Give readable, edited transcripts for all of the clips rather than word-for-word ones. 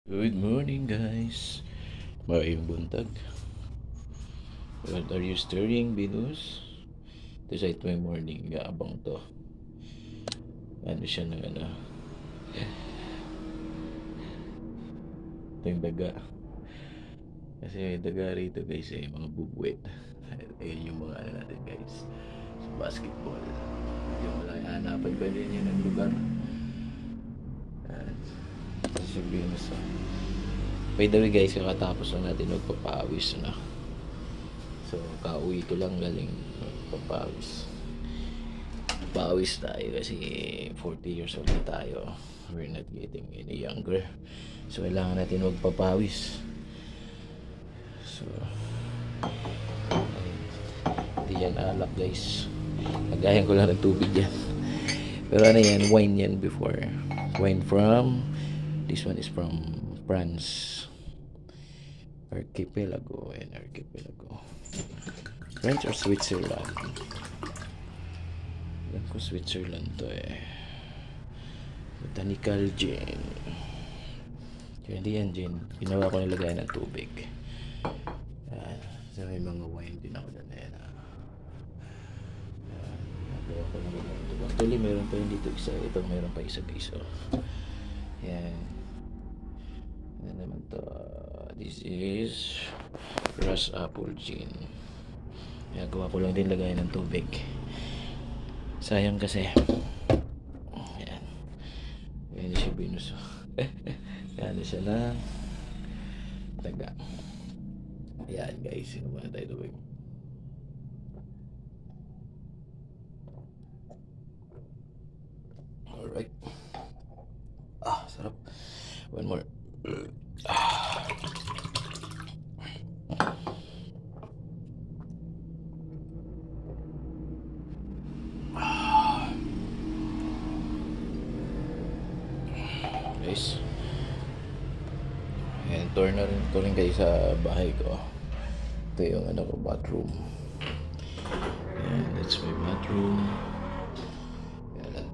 Good morning, guys. Maayong buntag. What are you stirring, Venus? Ito sa ito may morning. Gaabang to. Ano siya ng ano? Ito yung daga. Kasi daga rito, guys, mga bubwet. Ayun yung mga ano natin, guys. Sa basketball. Yung malaki hanapan ko din yun ng lugar. Ito si Venus. By the way, guys, kakatapos lang natin magpapawis na. So, kauwi ko lang galing magpapawis. Pawis tayo kasi 40 years old na tayo. We're not getting any younger. So, kailangan natin magpapawis. So, hindi yan alak, guys. Nagayan ko lang ng tubig yan. Pero ano yan, wine yan before. Wine from, this one is from France. Archipelago and Archipelago. French or Switzerland? Alam ko Switzerland to eh. Botanical gin. Kaya hindi yan gin. Ginawa ko nilagay ng tubig. So may mga wine din ako dyan. Nagawa ko ng ito. Actually meron pa yun dito isa. Ito meron pa isa guys. Yan. Ano naman to? This is Ras Apple Gin. Gawa ko lang din lagay ng tubig. Sayang kasi. Yan. Yan siya Venus. Yan siya lang. Taga. Yan guys. Sino ba na tayo tubig? Alright. Sarap. One more. Guys, and tour na rin ko rin kayo sa bahay ko. Ito yung ano ko, bathroom. And that's my bathroom. Yan.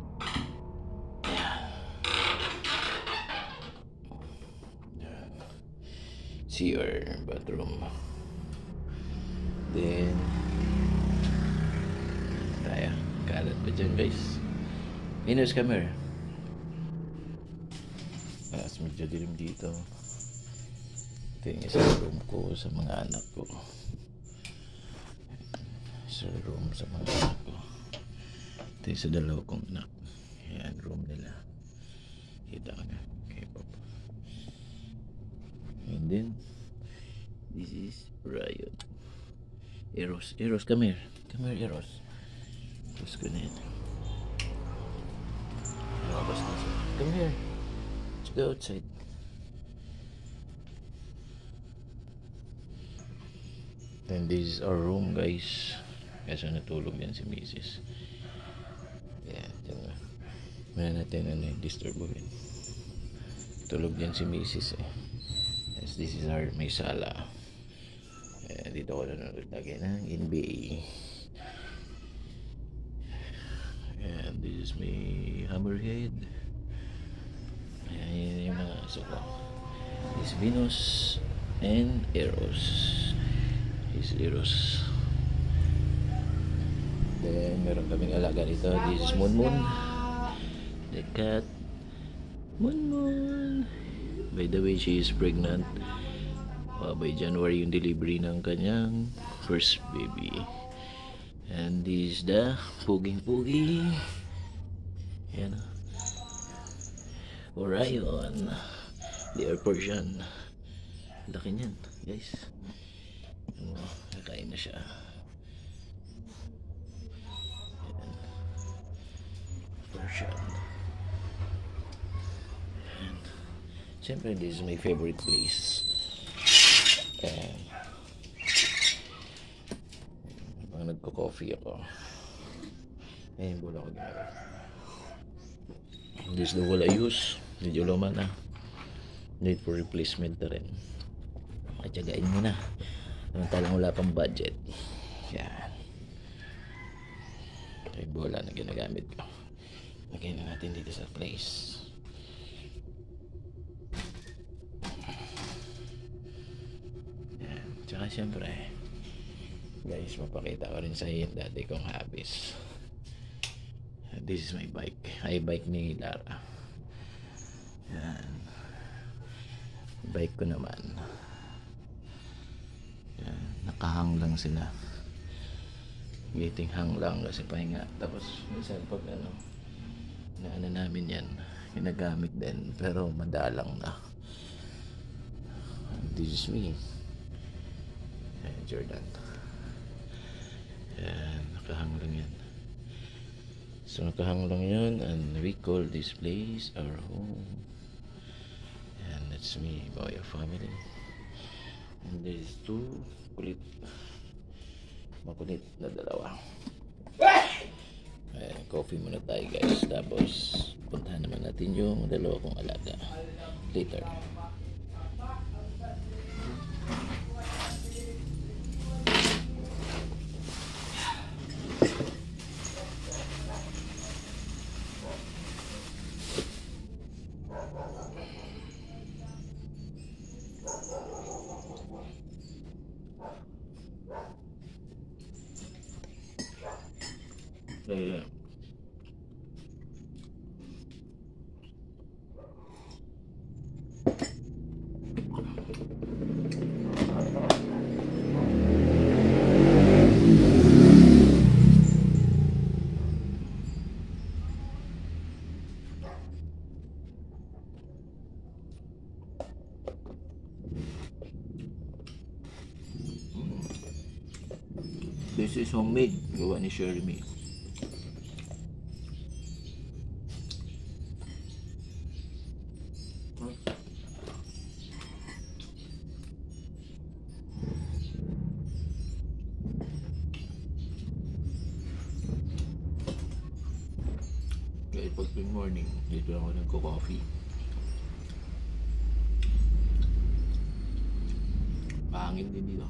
CR bathroom. Then tayo, kalat pa dyan guys. Venus, come here. Medyo dilim dito. Ito yung isang room ko sa mga anak ko. Isang room sa mga anak ko. Ito yung sa dalawa kong anak. Yan, room nila. Kita ka na. Okay, papa. And then this is Riot. Eros, come here. Come here, Eros. Eros ko na yan. Lumabas na siya. Come here. Go outside. Then this is our room guys. Kasi natulog yan si Mrs. Yan, dyan na. Maya natin ano yung disturbuhin. Tulog yan si Mrs. Yes, this is our may sala. Dito ako nanonood lagi ng NBA. And this is my hammerhead. Ayan yung mga aso ko. This is Venus and Eros. This is Eros. Then meron kaming alaga dito. This is Moon. The cat Moon. By the way, she is pregnant. By January yung delivery ng kanyang first baby. And this is the Puging. Ayan. Orion. The Air Persian. Laki niyan, guys. Nakain na siya. Ayan. Persian. Ayan. Siyempre, this is my favorite place. Ayan. Pag nagko-coffee ako. Ayan, bola ko ginagawa. This is the wall I use. Medyo luma na. Need for replacement na rin. Matyagain mo na. Samantalang wala pang budget. Yan. Ito yung bola na ginagamit ko. Lagyan na natin dito sa place. Saka syempre, guys, mapakita ko rin sa iyo yung dati kong hobbies. This is my bike. Ay, bike ni Lara. Yan. Bike ko naman. Yan. Nakahang lang sila. Getting hang lang kasi pahinga. Tapos minsan pag na namin yan, ginagamit din pero madalang na. This is me. Yan, Jordan. Yan, nakahang lang yan. So nakahang lang yun, and we call this place our home. And that's me, Boya family. And there's two makulit na dalawa. Ayan, coffee muna tayo guys. Tapos puntahan naman natin yung dalawa kong alaga later. Yeah. This is homemade, gawa ni Sherry. Kaya pag morning, dito lang ako nagko-coffee. Pahangin din dito.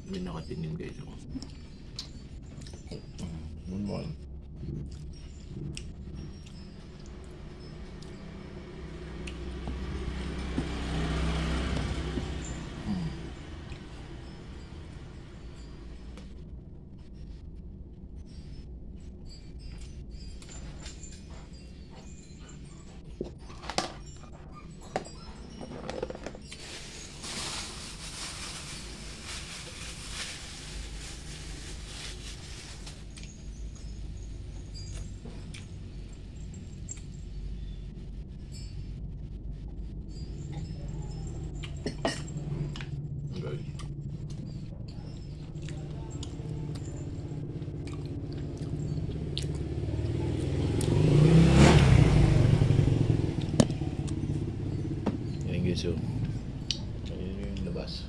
Hindi nakatingin guys ako. Good morning. So, ayun yung labas.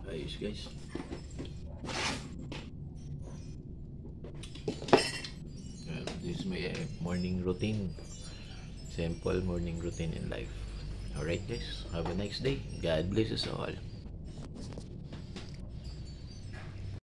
Ayos guys. This is my morning routine. Simple morning routine in life. Alright guys, have a nice day. God bless us all.